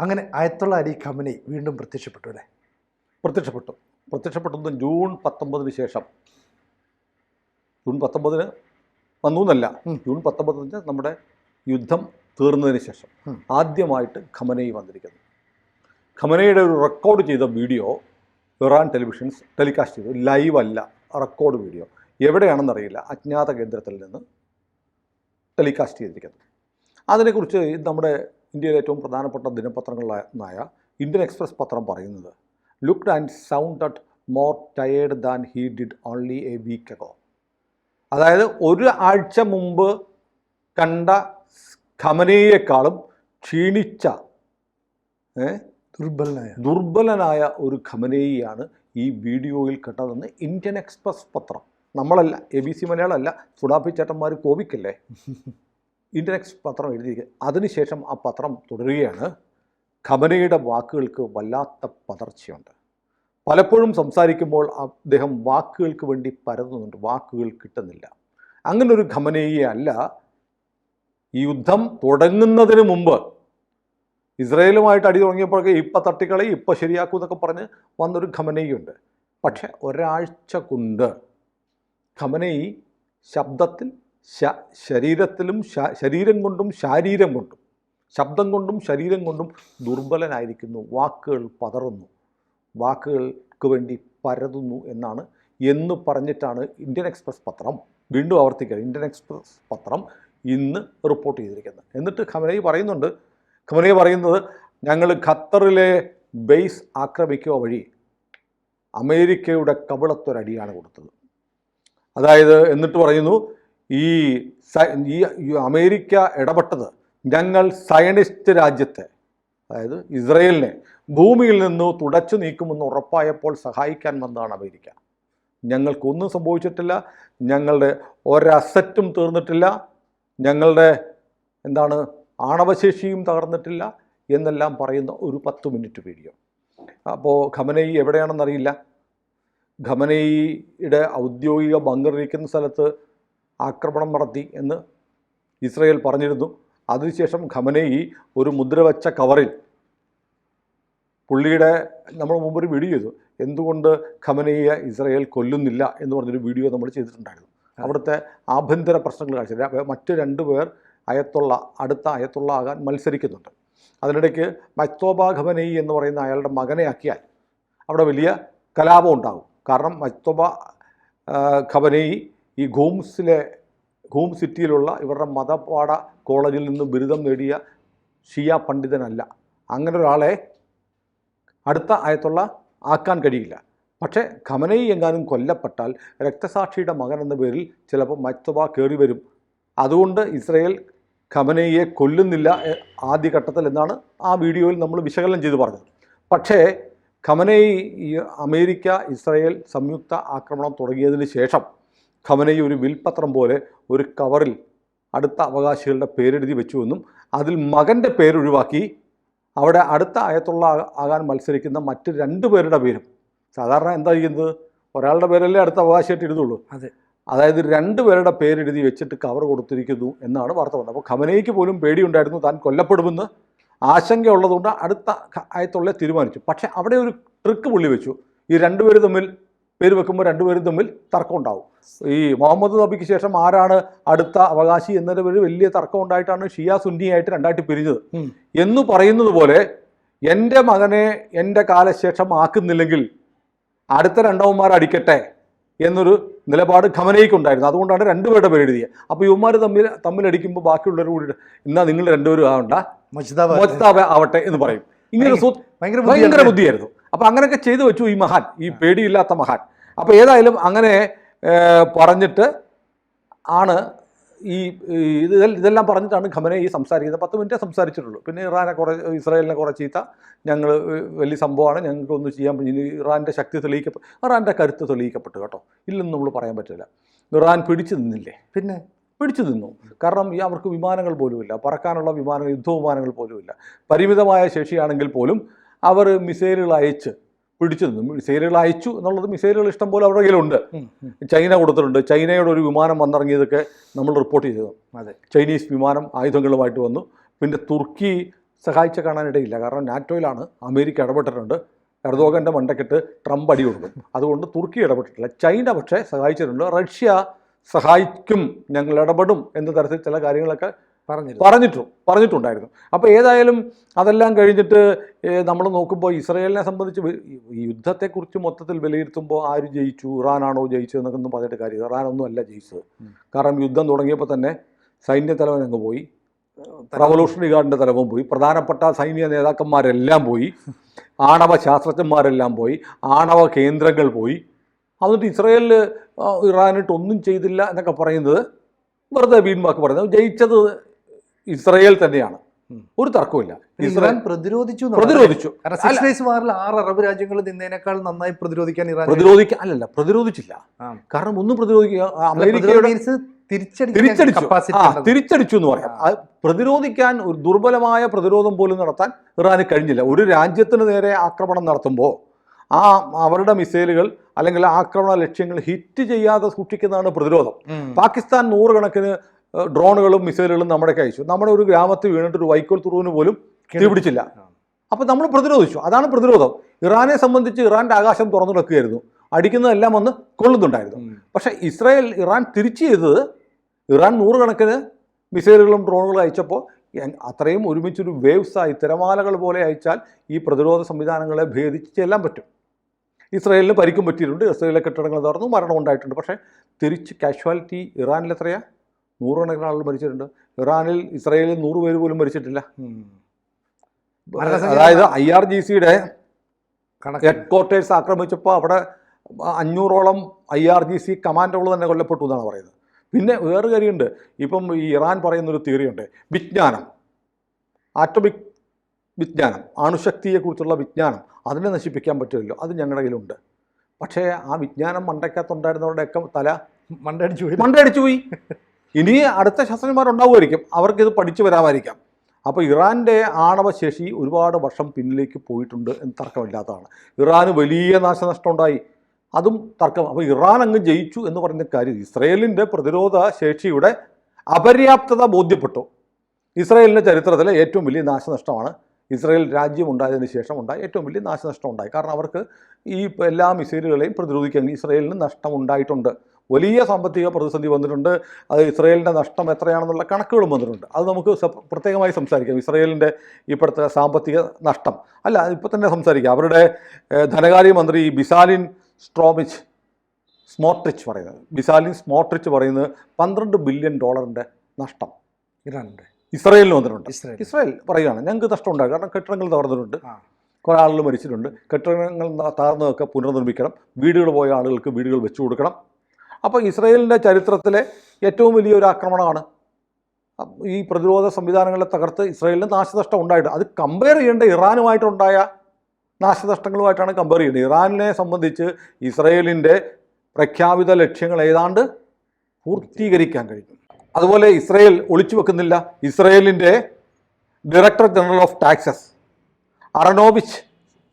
അങ്ങനെ ആയത്തുള്ള അലി ഖമനി വീണ്ടും പ്രത്യക്ഷപ്പെട്ടു അല്ലേ? പ്രത്യക്ഷപ്പെട്ടത് ജൂൺ 19 ശേഷം. ജൂൺ 19 വന്നു എന്നല്ല, ജൂൺ 19 നമ്മുടെ യുദ്ധം തീർന്നതിന് ശേഷം ആദ്യമായിട്ട് ഖമനയി വന്നിരിക്കുന്നു. ഖമനയുടെ ഒരു റെക്കോർഡ് ചെയ്ത വീഡിയോ ഇറാൻ ടെലിവിഷൻസ് ടെലികാസ്റ്റ് ചെയ്തു. ലൈവ് അല്ല, റെക്കോർഡ് വീഡിയോ. എവിടെയാണെന്നറിയില്ല, അജ്ഞാത കേന്ദ്രത്തിൽ നിന്ന് ടെലികാസ്റ്റ് ചെയ്തിരിക്കുന്നത്. അതിനെക്കുറിച്ച് നമ്മുടെ ഇന്ത്യയിലെ ഏറ്റവും പ്രധാനപ്പെട്ട ദിനപത്രങ്ങളിലായ ഇന്ത്യൻ എക്സ്പ്രസ് പത്രം പറയുന്നത്, looked and sounded more tired than he did only a week ago. അതായത് ഒരു ആഴ്ച മുമ്പ് കണ്ട ഖമനയെക്കാളും ക്ഷീണിച്ച ദുർബലനായ ഒരു ഖമനയെയാണ് ഈ വീഡിയോയിൽ കണ്ടതെന്ന് ഇന്ത്യൻ എക്സ്പ്രസ് പത്രം. നമ്മളല്ല, ABC മലയാളമല്ല, സുഡാപ്പി ചേട്ടന്മാർ കോപിക്കല്ലേ, ഇന്ത്യൻ എക്സ്പ്രസ് പത്രം എഴുതിയിരിക്കുക. അതിനുശേഷം ആ പത്രം തുടരുകയാണ്, ഖമനയുടെ വാക്കുകൾക്ക് വല്ലാത്ത പതർച്ചയുണ്ട്. പലപ്പോഴും സംസാരിക്കുമ്പോൾ അദ്ദേഹം വാക്കുകൾക്ക് വേണ്ടി പരതുന്നുണ്ട്, വാക്കുകൾ കിട്ടുന്നില്ല. അങ്ങനൊരു ഖമനയെ അല്ല ഈ യുദ്ധം തുടങ്ങുന്നതിന് മുമ്പ് ഇസ്രയേലുമായിട്ട് അടി തുടങ്ങിയപ്പോഴൊക്കെ ഇപ്പം തട്ടിക്കളി, ഇപ്പം ശരിയാക്കൂ എന്നൊക്കെ പറഞ്ഞ് വന്നൊരു ഖമനയുണ്ട്. പക്ഷെ ഒരാഴ്ച കൊണ്ട് ഖമനയി ശബ്ദത്തിൽ ശരീരത്തിലും ശരീരം കൊണ്ടും ശാരീരം കൊണ്ടും ശബ്ദം കൊണ്ടും ശരീരം കൊണ്ടും ദുർബലനായിരിക്കുന്നു. വാക്കുകൾ പതറുന്നു, വാക്കുകൾക്ക് വേണ്ടി പരതുന്നു എന്ന് പറഞ്ഞിട്ടാണ് ഇന്ത്യൻ എക്സ്പ്രസ് പത്രം, വീണ്ടും ആവർത്തിക്കുക, ഇന്ത്യൻ എക്സ്പ്രസ് പത്രം ഇന്ന് റിപ്പോർട്ട് ചെയ്തിരിക്കുന്നത്. എന്നിട്ട് ഖമനയി പറയുന്നത്, ഞങ്ങൾ ഖത്തറിലെ ബേസ് ആക്രമിക്കുക വഴി അമേരിക്കയുടെ കവിളത്തൊരടിയാണ് കൊടുത്തത്. അതായത് എന്നിട്ട് പറയുന്നു, ഈ അമേരിക്ക ഇടപെട്ടത് ഞങ്ങൾ സയനിസ്റ്റ് രാജ്യത്തെ, അതായത് ഇസ്രയേലിനെ ഭൂമിയിൽ നിന്ന് തുടച്ചു നീക്കുമെന്ന് ഉറപ്പായപ്പോൾ സഹായിക്കാൻ വന്നതാണ് അമേരിക്ക. ഞങ്ങൾക്കൊന്നും സംഭവിച്ചിട്ടില്ല, ഞങ്ങളുടെ ഒരസറ്റും തീർന്നിട്ടില്ല, ഞങ്ങളുടെ ആണവശേഷിയും തകർന്നിട്ടില്ല എന്നെല്ലാം പറയുന്ന ഒരു 10 മിനിറ്റ് വീഡിയോ. അപ്പോൾ ഖമനയി എവിടെയാണെന്നറിയില്ല. ഖമനയിയുടെ ഔദ്യോഗിക ബങ്കറിരിക്കുന്ന സ്ഥലത്ത് ആക്രമണം നടത്തി എന്ന് ഇസ്രയേൽ പറഞ്ഞിരുന്നു. അതിനുശേഷം ഖമനയി ഒരു മുദ്രവെച്ച കവറിൽ പുള്ളിയുടെ, നമ്മൾ മുമ്പൊരു വീഡിയോ ചെയ്തു, എന്തുകൊണ്ട് ഖമനയെ ഇസ്രയേൽ കൊല്ലുന്നില്ല എന്ന് പറഞ്ഞൊരു വീഡിയോ നമ്മൾ ചെയ്തിട്ടുണ്ടായിരുന്നു. അവിടുത്തെ ആഭ്യന്തര പ്രശ്നങ്ങൾ കാണിച്ചത്. മറ്റ് 2 പേർ അടുത്ത അയത്തുള്ള ആകാൻ മത്സരിക്കുന്നുണ്ട്. അതിനിടയ്ക്ക് മജ്തോബ ഖമനയി എന്ന് പറയുന്ന അയാളുടെ മകനെ ആക്കിയാൽ അവിടെ വലിയ കലാപം ഉണ്ടാകും. കാരണം മജ്തോബ ഖമനയി ഈ ഖൂം സിറ്റിയിലുള്ള ഇവരുടെ മതപാഠ കോളേജിൽ നിന്ന് ബിരുദം നേടിയ ഷിയ പണ്ഡിതനല്ല. അങ്ങനെ ഒരാളെ അടുത്ത അയത്തുള്ള ആക്കാൻ കഴിയില്ല. പക്ഷേ ഖമനയി എങ്ങാനും കൊല്ലപ്പെട്ടാൽ രക്തസാക്ഷിയുടെ മകൻ എന്ന പേരിൽ ചിലപ്പോൾ മജ്തോബ കയറി വരും. അതുകൊണ്ട് ഇസ്രയേൽ ഖമനയെ കൊല്ലുന്നില്ല ആദ്യഘട്ടത്തിൽ എന്നാണ് ആ വീഡിയോയിൽ നമ്മൾ വിശകലനം ചെയ്ത് പറഞ്ഞത്. പക്ഷേ ഖമനയി അമേരിക്ക ഇസ്രയേൽ സംയുക്ത ആക്രമണം തുടങ്ങിയതിന് ശേഷം ഖമനയി ഒരു വിൽപത്രം പോലെ ഒരു കവറിൽ അടുത്ത അവകാശികളുടെ പേരെഴുതി വെച്ചുവെന്നും അതിൽ മകൻ്റെ പേരൊഴിവാക്കി അവിടെ അടുത്ത അയത്തുള്ള ആകാൻ മത്സരിക്കുന്ന മറ്റ് 2 പേരുടെ പേരും, സാധാരണ എന്താ ചെയ്യുന്നത്, ഒരാളുടെ പേരല്ലേ അടുത്ത അവകാശമായിട്ട് എഴുതുള്ളൂ, അതായത് 2 പേരുടെ പേരെഴുതി വെച്ചിട്ട് കവർ കൊടുത്തിരിക്കുന്നു എന്നാണ് വാർത്ത വന്നത്. അപ്പോൾ ഖമനയിക്ക് പോലും പേടിയുണ്ടായിരുന്നു, താൻ കൊല്ലപ്പെടുമെന്ന് ആശങ്കയുള്ളതുകൊണ്ട് അടുത്ത ആയത്തുള്ള തീരുമാനിച്ചു. പക്ഷേ അവിടെ ഒരു ട്രിക്ക് പുള്ളി വെച്ചു. ഈ 2 പേര് തമ്മിൽ പേര് വെക്കുമ്പോൾ 2 പേരും തമ്മിൽ തർക്കം ഉണ്ടാവും. ഈ മുഹമ്മദ് നബിക്ക് ശേഷം ആരാണ് അടുത്ത അവകാശി എന്നൊരു വലിയ തർക്കം ഉണ്ടായിട്ടാണ് ഷിയ സുന്നിയായിട്ട് 2ആയിട്ട് പിരിഞ്ഞത് എന്ന് പറയുന്നത് പോലെ, എൻ്റെ മകനെ എൻ്റെ കാലശേഷം ആക്കുന്നില്ലെങ്കിൽ അടുത്ത 2 അടിക്കട്ടെ എന്നൊരു നിലപാട് ഖമനയ്ക്കുണ്ടായിരുന്നു. അതുകൊണ്ടാണ് 2 പേരുടെ പേര് എഴുതിയത്. അപ്പോൾ ഇവന്മാർ തമ്മിലടിക്കുമ്പോൾ ബാക്കിയുള്ളവർ കൂടി എന്നാൽ നിങ്ങൾ 2 പേരും ആവണ്ട, മജ്തബ ആവട്ടെ എന്ന് പറയും. ഇങ്ങനെ ഭയങ്കര ബുദ്ധിയായിരുന്നു. അപ്പോൾ അങ്ങനെയൊക്കെ ചെയ്തു വെച്ചു ഈ പേടിയില്ലാത്ത മഹാൻ. അപ്പോൾ ഏതായാലും അങ്ങനെ പറഞ്ഞിട്ട് ആണ് ഇതെല്ലാം പറഞ്ഞിട്ടാണ് ഖമനയി സംസാരിക്കുന്നത്. 10 മിനിറ്റേ സംസാരിച്ചിട്ടുള്ളൂ. പിന്നെ ഇസ്രായേലിനെ കുറേ ചീത്ത, ഞങ്ങൾ വലിയ സംഭവമാണ്, ഞങ്ങൾക്കൊന്നും ചെയ്യാൻ പറ്റില്ല, ഇറാൻ്റെ ശക്തി ഇറാൻ്റെ കരുത്ത് തെളിയിക്കപ്പെട്ടു കേട്ടോ, ഇല്ലെന്ന് നമ്മൾ പറയാൻ പറ്റില്ല. ഇറാൻ പിടിച്ചു നിന്നില്ലേ, പിന്നെ പിടിച്ചു നിന്നു. കാരണം അവർക്ക് വിമാനങ്ങൾ പോലുമില്ല, പറക്കാനുള്ള യുദ്ധവിമാനങ്ങൾ പോലുമില്ല. പരിമിതമായ ശേഷിയാണെങ്കിൽ പോലും അവർ മിസൈലുകൾ അയച്ച് പിടിച്ചു നിന്നു. മിസൈലുകൾ അയച്ചു എന്നുള്ളത്, മിസൈലുകൾ ഇഷ്ടം പോലെ അവരുടെ കയ്യിലുണ്ട്. ചൈന കൊടുത്തിട്ടുണ്ട്. ചൈനയുടെ ഒരു വിമാനം വന്നിറങ്ങിയതൊക്കെ നമ്മൾ റിപ്പോർട്ട് ചെയ്തു. ചൈനീസ് വിമാനം ആയുധങ്ങളുമായിട്ട് വന്നു. പിന്നെ തുർക്കി സഹായിച്ച് കാണാനിടയില്ല. കാരണം നാറ്റോയിലാണ് അമേരിക്ക ഇടപെട്ടിട്ടുണ്ട്, എർദോഗൻ്റെ മണ്ടക്കിട്ട് ട്രംപ് അടി കൊടുക്കും. അതുകൊണ്ട് തുർക്കി ഇടപെട്ടിട്ടില്ല. ചൈന പക്ഷേ സഹായിച്ചിട്ടുണ്ട്. റഷ്യ സഹായിക്കും, ഞങ്ങൾ ഇടപെടും എന്ന തരത്തിൽ ചില കാര്യങ്ങളൊക്കെ പറഞ്ഞിട്ടുണ്ടായിരുന്നു. അപ്പോൾ ഏതായാലും അതെല്ലാം കഴിഞ്ഞിട്ട് നമ്മൾ നോക്കുമ്പോൾ ഇസ്രയേലിനെ സംബന്ധിച്ച് ഈ യുദ്ധത്തെക്കുറിച്ച് മൊത്തത്തിൽ വിലയിരുത്തുമ്പോൾ ആര് ജയിച്ചു, ഇറാനാണോ ജയിച്ചതെന്നൊക്കെ ഒന്നും പറഞ്ഞിട്ട് കാര്യം. ഇറാനൊന്നും അല്ല ജയിച്ചത്. കാരണം യുദ്ധം തുടങ്ങിയപ്പോൾ തന്നെ സൈന്യത്തലവൻ അങ്ങ് പോയി, റവല്യൂഷണറി ഗാർഡിൻ്റെ തലവൻ പോയി, പ്രധാനപ്പെട്ട സൈനിക നേതാക്കന്മാരെല്ലാം പോയി, ആണവ ശാസ്ത്രജ്ഞന്മാരെല്ലാം പോയി, ആണവ കേന്ദ്രങ്ങൾ പോയി. എന്നിട്ട് ഇസ്രയേലിൽ ഇറാനിട്ട് ഒന്നും ചെയ്തില്ല എന്നൊക്കെ പറയുന്നത് വെറുതെ വീൺവാക്ക് പറയുന്നത്. ജയിച്ചത് ഇസ്രയേൽ തന്നെയാണ്, ഒരു തർക്കമില്ല. ഇസ്രായേൽ പ്രതിരോധിച്ചു. 6 days വാറിൽ 6 അറബ് രാജ്യങ്ങൾ നിന്നതിനേക്കാൾ നന്നായി പ്രതിരോധിക്കാൻ പ്രതിരോധിച്ചില്ല. കാരണം ഒന്നും തിരിച്ചടിച്ചു എന്ന് പറയാം. പ്രതിരോധിക്കാൻ ഒരു ദുർബലമായ പ്രതിരോധം പോലും നടത്താൻ ഇറാന് കഴിഞ്ഞില്ല. ഒരു രാജ്യത്തിന് നേരെ ആക്രമണം നടത്തുമ്പോൾ അവരുടെ മിസൈലുകൾ അല്ലെങ്കിൽ ആക്രമണ ലക്ഷ്യങ്ങൾ ഹിറ്റ് ചെയ്യാതെ സൂക്ഷിക്കുന്നതാണ് പ്രതിരോധം. പാകിസ്ഥാൻ 100 കണക്കിന് ഡ്രോണുകളും മിസൈലുകളും നമ്മുടെ അയച്ചു. നമ്മുടെ ഒരു ഗ്രാമത്തിൽ വീണിട്ട് ഒരു വൈക്കോൽ തുറുവിന് പോലും തീപിടിച്ചില്ല. അപ്പോൾ നമ്മൾ പ്രതിരോധിച്ചു. അതാണ് പ്രതിരോധം. ഇറാനെ സംബന്ധിച്ച് ഇറാൻ്റെ ആകാശം തുറന്നു കിടക്കുകയായിരുന്നു, അടിക്കുന്നതെല്ലാം വന്ന് കൊള്ളുന്നുണ്ടായിരുന്നു. പക്ഷേ ഇറാൻ തിരിച്ചു ചെയ്തത്, ഇറാൻ 100 കണക്കിന് മിസൈലുകളും ഡ്രോണുകളും അയച്ചപ്പോൾ അത്രയും ഒരുമിച്ചൊരു വേവ്സായി തിരമാലകൾ പോലെ അയച്ചാൽ ഈ പ്രതിരോധ സംവിധാനങ്ങളെ ഭേദിച്ച് ചെല്ലാൻ പറ്റും. ഇസ്രയേലിന് പരിക്കും പറ്റിയിട്ടുണ്ട്, ഇസ്രയേലിലെ കെട്ടിടങ്ങൾ തകർന്നു, മരണം ഉണ്ടായിട്ടുണ്ട്. പക്ഷേ തിരിച്ച് കാഷ്വാലിറ്റി ഇറാനിൽ എത്രയാണ്? 100 കണക്കിന് ആളുകൾ മരിച്ചിട്ടുണ്ട്. ഇസ്രയേലിൽ 100 പേര് പോലും മരിച്ചിട്ടില്ല. അതായത് IRGCയുടെ ഹെഡ് ക്വാർട്ടേഴ്സ് ആക്രമിച്ചപ്പോൾ അവിടെ 500ഓളം IRGC കമാൻഡോകൾ തന്നെ കൊല്ലപ്പെട്ടു എന്നാണ് പറയുന്നത്. പിന്നെ വേറെ കാര്യമുണ്ട്. ഇപ്പം ഈ ഇറാൻ പറയുന്നൊരു തിയറിയുണ്ട്, വിജ്ഞാനം, ആറ്റോമിക് വിജ്ഞാനം, അണുശക്തിയെക്കുറിച്ചുള്ള വിജ്ഞാനം, അതിനെ നശിപ്പിക്കാൻ പറ്റുമല്ലോ, അത് ഞങ്ങളുടെ കയ്യിലുണ്ട്. പക്ഷേ ആ വിജ്ഞാനം മണ്ടയ്ക്കകത്തുണ്ടായിരുന്നവരുടെയൊക്കെ തല മണ്ടയടിച്ചു പോയി. ഇനി അടുത്ത ശാസ്ത്രജ്ഞന്മാരുണ്ടാവുമായിരിക്കും, അവർക്കിത് പഠിച്ചു വരാമായിരിക്കാം. അപ്പോൾ ഇറാൻ്റെ ആണവശേഷി ഒരുപാട് വർഷം പിന്നിലേക്ക് പോയിട്ടുണ്ട് എന്ന് തർക്കമില്ലാത്തതാണ്. ഇറാന് വലിയ നാശനഷ്ടം ഉണ്ടായി, അതും തർക്കം. അപ്പോൾ ഇറാൻ അങ്ങ് ജയിച്ചു എന്ന് പറയുന്ന കാര്യം ഇസ്രയേലിൻ്റെ പ്രതിരോധ ശേഷിയുടെ അപര്യാപ്തത ബോധ്യപ്പെട്ടു. ഇസ്രയേലിൻ്റെ ചരിത്രത്തിലെ ഏറ്റവും വലിയ നാശനഷ്ടമാണ് ഇസ്രയേൽ രാജ്യം ഉണ്ടായതിന് ശേഷം ഉണ്ടായ ഏറ്റവും വലിയ നാശനഷ്ടം ഉണ്ടായി. കാരണം അവർക്ക് ഈ എല്ലാ മിസൈലുകളെയും പ്രതിരോധിക്കാൻ ഇസ്രയേലിന് നഷ്ടമുണ്ടായിട്ടുണ്ട്. വലിയ സാമ്പത്തിക പ്രതിസന്ധി വന്നിട്ടുണ്ട്. അത് ഇസ്രയേലിൻ്റെ നഷ്ടം എത്രയാണെന്നുള്ള കണക്കുകളും വന്നിട്ടുണ്ട്. അത് നമുക്ക് പ്രത്യേകമായി സംസാരിക്കാം. ഇസ്രയേലിൻ്റെ ഇപ്പോഴത്തെ സാമ്പത്തിക നഷ്ടം ഇപ്പോൾ തന്നെ സംസാരിക്കാം. അവരുടെ ധനകാര്യമന്ത്രി ബിസാലിൻ സ്മോട്രിച്ച് പറയുന്നത് $12 ബില്യൺ നഷ്ടം ഇസ്രയേലിന് വന്നിട്ടുണ്ട്. ഇസ്രയേൽ പറയുകയാണ് ഞങ്ങൾക്ക് നഷ്ടമുണ്ടാകും, കാരണം കെട്ടിടങ്ങൾ തകർന്നിട്ടുണ്ട്, കുറേ ആളുകൾ മരിച്ചിട്ടുണ്ട്, കെട്ടിടങ്ങൾ തകർന്നതൊക്കെ പുനർനിർമ്മിക്കണം, വീടുകൾ പോയ ആളുകൾക്ക് വീടുകൾ വെച്ചു കൊടുക്കണം. അപ്പോൾ ഇസ്രയേലിൻ്റെ ചരിത്രത്തിലെ ഏറ്റവും വലിയൊരു ആക്രമണമാണ്. ഈ പ്രതിരോധ സംവിധാനങ്ങളെ തകർത്ത് ഇസ്രയേലിന് നാശനഷ്ടം ഉണ്ടായിട്ട് അത് കമ്പയർ ചെയ്യേണ്ട ഇറാനുമായിട്ടുണ്ടായ നാശനഷ്ടങ്ങളുമായിട്ടാണ് കമ്പയർ ചെയ്യുന്നത്. ഇറാനിനെ സംബന്ധിച്ച് ഇസ്രയേലിൻ്റെ പ്രഖ്യാപിത ലക്ഷ്യങ്ങൾ ഏതാണ്ട് പൂർത്തീകരിക്കാൻ കഴിഞ്ഞു. അതുപോലെ ഇസ്രയേൽ ഒളിച്ചു വെക്കുന്നില്ല. ഇസ്രയേലിൻ്റെ director general of taxes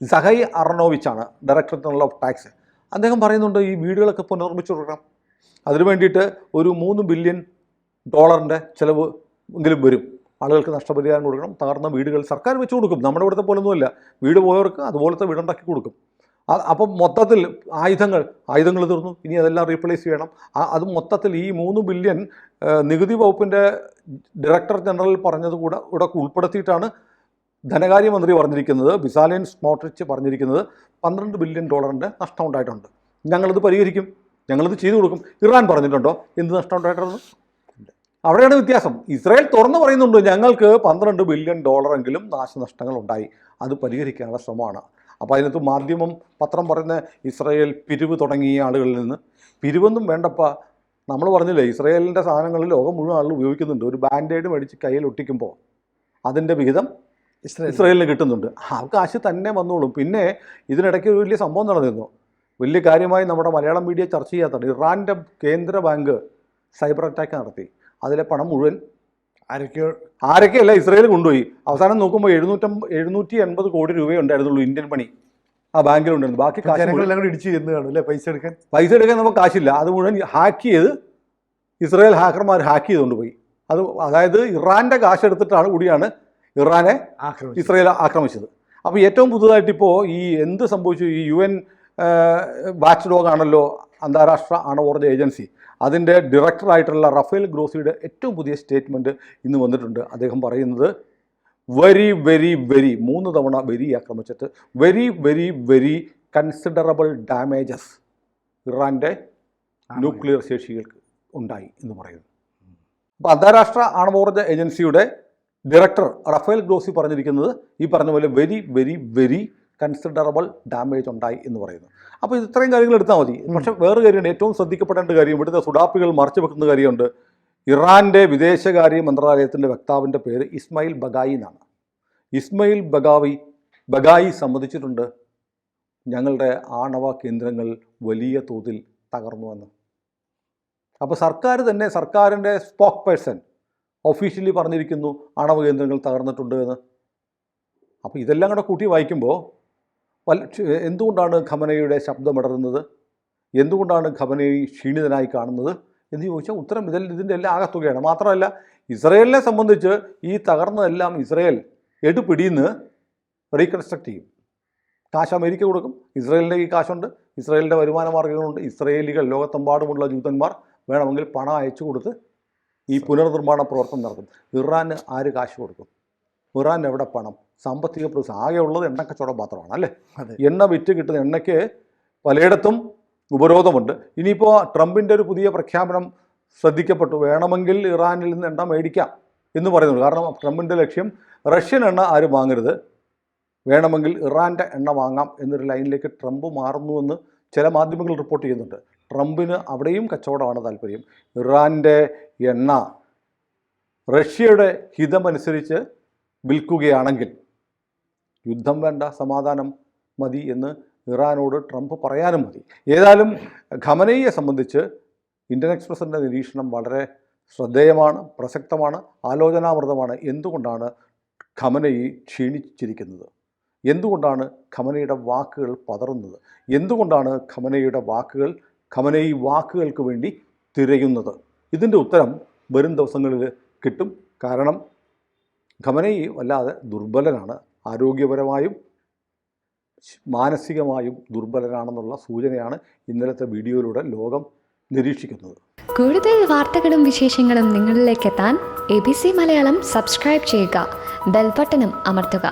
Shai അറനോവിച്ചാണ് ഡയറക്ടർ ജനറൽ ഓഫ് ടാക്സ്. അദ്ദേഹം പറയുന്നുണ്ട് ഈ വീടുകളൊക്കെ പുനർനിർമ്മിച്ചു കൊടുക്കണം, അതിനു വേണ്ടിയിട്ട് ഒരു $3 ബില്യൺ ചിലവ് എങ്കിലും വരും. ആളുകൾക്ക് നഷ്ടപരിഹാരം കൊടുക്കണം, തകർന്ന വീടുകൾ സർക്കാർ വെച്ച് കൊടുക്കും. നമ്മുടെ ഇവിടുത്തെ പോലൊന്നുമല്ല, വീട് പോയവർക്ക് അതുപോലത്തെ വീടുണ്ടാക്കി കൊടുക്കും. അപ്പം മൊത്തത്തിൽ ആയുധങ്ങൾ തീർന്നു, ഇനി അതെല്ലാം റീപ്ലേസ് ചെയ്യണം. അത് മൊത്തത്തിൽ ഈ $3 ബില്യൺ നികുതി വകുപ്പിൻ്റെ ഡയറക്ടർ ജനറൽ പറഞ്ഞത് ഇവിടെ ഉൾപ്പെടുത്തിയിട്ടാണ് ധനകാര്യമന്ത്രി പറഞ്ഞിരിക്കുന്നത്. ബിസാലിൻ സ്മോട്രിച്ച് പറഞ്ഞിരിക്കുന്നത് $12 ബില്യൺ നഷ്ടം ഉണ്ടായിട്ടുണ്ട്, ഞങ്ങളിത് പരിഹരിക്കും, ഞങ്ങളിത് ചെയ്തു കൊടുക്കും. ഇറാൻ പറഞ്ഞിട്ടുണ്ടോ എന്ത് നഷ്ടം ഉണ്ടായിട്ടുള്ളത്? അവിടെയാണ് വ്യത്യാസം. ഇസ്രായേൽ തുറന്നു പറയുന്നുണ്ട് ഞങ്ങൾക്ക് $12 ബില്യൺ എങ്കിലും നാശനഷ്ടങ്ങൾ ഉണ്ടായി, അത് പരിഹരിക്കാനുള്ള ശ്രമമാണ്. അപ്പോൾ അതിനകത്ത് പത്രം പറയുന്ന ഇസ്രായേൽ പിരിവ് തുടങ്ങിയ ആളുകളിൽ നിന്ന് പിരിവൊന്നും വേണ്ടപ്പോൾ നമ്മൾ പറഞ്ഞില്ലേ, ഇസ്രായേലിൻ്റെ സാധനങ്ങളിൽ ലോകം മുഴുവൻ ആളുകൾ ഉപയോഗിക്കുന്നുണ്ട്. ഒരു ബാൻഡേഡ് മേടിച്ച് കയ്യിൽ ഒട്ടിക്കുമ്പോൾ അതിൻ്റെ വിഹിതം ഇസ്രായേലിന് കിട്ടുന്നുണ്ട്. ആ കാശ് തന്നെ വന്നോളും. പിന്നെ ഇതിനിടയ്ക്ക് ഒരു വലിയ സംഭവം നടന്നിരുന്നു, വലിയ കാര്യമായി നമ്മുടെ മലയാളം മീഡിയ ചർച്ച ചെയ്യാത്തതാണ്. ഇറാൻ്റെ കേന്ദ്ര ബാങ്ക് സൈബർ അറ്റാക്ക് നടത്തി. അതിലെ പണം മുഴുവൻ ആരൊക്കെയല്ല ഇസ്രായേൽ കൊണ്ടുപോയി. അവസാനം നോക്കുമ്പോൾ 780 കോടി രൂപയേ ഉണ്ടായിരുന്നുള്ളൂ ഇന്ത്യൻ മണി ആ ബാങ്കിലുണ്ടായിരുന്നു. ബാക്കി കാശ് ഇടിച്ചു ചെന്ന് പൈസ എടുക്കാൻ നമുക്ക് കാശില്ല. അത് മുഴുവൻ ഹാക്ക് ചെയ്ത് ഇസ്രായേൽ ഹാക്കർമാർ ഹാക്ക് ചെയ്തുകൊണ്ട് പോയി. അതായത് ഇറാൻ്റെ കാശ് എടുത്തിട്ടാണ് കൂടിയാണ് ഇറാനെ ആക്രമിച്ചു. ഇസ്രയേൽ ആക്രമിച്ചത്. അപ്പോൾ ഏറ്റവും പുതുതായിട്ട് ഇപ്പോൾ ഈ എന്ത് സംഭവിച്ചു, ഈ UN വാച്ച് ഡോഗ് ആണല്ലോ അന്താരാഷ്ട്ര ആണവോർജ്ജ ഏജൻസി, അതിൻ്റെ ഡയറക്ടറായിട്ടുള്ള റഫേൽ ഗ്രോസിയുടെ ഏറ്റവും പുതിയ സ്റ്റേറ്റ്മെൻറ്റ് ഇന്ന് വന്നിട്ടുണ്ട്. അദ്ദേഹം പറയുന്നത് വെരി വെരി വെരി 3 തവണ വെരി ആക്രമിച്ചിട്ട് very very very considerable damages ഇറാൻ്റെ ന്യൂക്ലിയർ ശേഷികൾക്ക് ഉണ്ടായി എന്ന് പറയുന്നു. അപ്പോൾ അന്താരാഷ്ട്ര ആണവോർജ്ജ ഏജൻസിയുടെ ഡയറക്ടർ റഫേൽ ഗ്രോസി പറഞ്ഞിരിക്കുന്നത് ഈ പറഞ്ഞ പോലെ very very very considerable damage ഉണ്ടായി എന്ന് പറയുന്നു. അപ്പോൾ ഇത് ഇത്രയും കാര്യങ്ങൾ എടുത്താൽ മതി. പക്ഷേ വേറെ കാര്യമുണ്ട്, ഏറ്റവും ശ്രദ്ധിക്കപ്പെടേണ്ട കാര്യം, ഇവിടുത്തെ സുഡാപ്പികൾ മറച്ചു വെക്കുന്ന കാര്യമുണ്ട്. ഇറാൻ്റെ വിദേശകാര്യ മന്ത്രാലയത്തിൻ്റെ വക്താവിൻ്റെ പേര് ഇസ്മായിൽ ബഗായി എന്നാണ്. ഇസ്മായിൽ ബഗായി സമ്മതിച്ചിട്ടുണ്ട് ഞങ്ങളുടെ ആണവ കേന്ദ്രങ്ങൾ വലിയ തോതിൽ തകർന്നുവെന്ന്. അപ്പോൾ സർക്കാർ തന്നെ, സർക്കാരിൻ്റെ സ്പോക്ക് പേഴ്സൺ ഒഫീഷ്യലി പറഞ്ഞിരിക്കുന്നു ആണവ കേന്ദ്രങ്ങൾ തകർന്നിട്ടുണ്ട് എന്ന്. അപ്പോൾ ഇതെല്ലാം കൂടെ കൂട്ടി വായിക്കുമ്പോൾ എന്തുകൊണ്ടാണ് ഖമനയുടെ ശബ്ദമിടറുന്നത്, എന്തുകൊണ്ടാണ് ഖമനയെ ക്ഷീണിതനായി കാണുന്നത് എന്ന് ചോദിച്ചാൽ ഉത്തരം ഇതിൻ്റെ എല്ലാം ആകത്തുകയാണ്. മാത്രമല്ല ഇസ്രയേലിനെ സംബന്ധിച്ച് ഈ തകർന്നതെല്ലാം ഇസ്രയേൽ എടുപിടിന്ന് റീകൺസ്ട്രക്ട് ചെയ്യും. കാശ് അമേരിക്ക കൊടുക്കും, ഇസ്രയേലിൻ്റെ ഈ കാശുണ്ട്, ഇസ്രയേലിൻ്റെ വരുമാന മാർഗ്ഗങ്ങളുണ്ട്. ഇസ്രയേലികൾ, ലോകത്തെമ്പാടുമുള്ള ജൂതന്മാർ വേണമെങ്കിൽ പണം അയച്ചു കൊടുത്ത് ഈ പുനർനിർമ്മാണ പ്രവർത്തനം നടത്തും. ഇറാന് ആര് കാശ് കൊടുക്കും? ഇറാൻ എവിടെ പണം? സാമ്പത്തിക പ്രതിസന്ധി ആകെ ഉള്ളത് എണ്ണക്കച്ചവടം മാത്രമാണ് അല്ലേ. എണ്ണ വിറ്റ് കിട്ടുന്ന എണ്ണയ്ക്ക് പലയിടത്തും ഉപരോധമുണ്ട്. ഇനിയിപ്പോൾ ട്രംപിൻ്റെ ഒരു പുതിയ പ്രഖ്യാപനം ശ്രദ്ധിക്കപ്പെട്ടു, വേണമെങ്കിൽ ഇറാനിൽ നിന്ന് എണ്ണ മേടിക്കാം എന്ന് പറയുന്നുണ്ട്. കാരണം ട്രംപിൻ്റെ ലക്ഷ്യം റഷ്യൻ എണ്ണ ആരും വാങ്ങരുത്, വേണമെങ്കിൽ ഇറാൻ്റെ എണ്ണ വാങ്ങാം എന്നൊരു ലൈനിലേക്ക് ട്രംപ് മാറുന്നുവെന്ന് ചില മാധ്യമങ്ങൾ റിപ്പോർട്ട് ചെയ്യുന്നുണ്ട്. ട്രംപിന് അവിടെയും കച്ചവടമാണ് താല്പര്യം. ഇറാൻ്റെ എണ്ണ റഷ്യയുടെ ഹിതമനുസരിച്ച് വിൽക്കുകയാണെങ്കിൽ യുദ്ധം വേണ്ട, സമാധാനം മതി എന്ന് ഇറാനോട് ട്രംപ് പറയാനും മതി. ഏതായാലും ഖമനയെ സംബന്ധിച്ച് ഇന്ത്യൻ എക്സ്പ്രസിൻ്റെ നിരീക്ഷണം വളരെ ശ്രദ്ധേയമാണ്, പ്രസക്തമാണ്, ആലോചനാമൃതമാണ്. എന്തുകൊണ്ടാണ് ഖമനയെ ക്ഷീണിച്ചിരിക്കുന്നത്? എന്തുകൊണ്ടാണ് ഖമനയുടെ വാക്കുകൾ പതറുന്നത്? എന്തുകൊണ്ടാണ് ഖമനയെ വാക്കുകൾക്ക് വേണ്ടി തിരയുന്നത്? ഇതിൻ്റെ ഉത്തരം വരും ദിവസങ്ങളിൽ കിട്ടും. കാരണം ഖമനയി വല്ലാതെ ദുർബലനാണ്, ആരോഗ്യപരമായും മാനസികമായും ദുർബലനാണെന്നുള്ള സൂചനയാണ് ഇന്നലത്തെ വീഡിയോയിലൂടെ ലോകം നിരീക്ഷിക്കുന്നത്. കൂടുതൽ വാർത്തകളും വിശേഷങ്ങളും നിങ്ങളിലേക്ക് എത്താൻ ABC മലയാളം സബ്സ്ക്രൈബ് ചെയ്യുക, ബെൽ ബട്ടണും അമർത്തുക.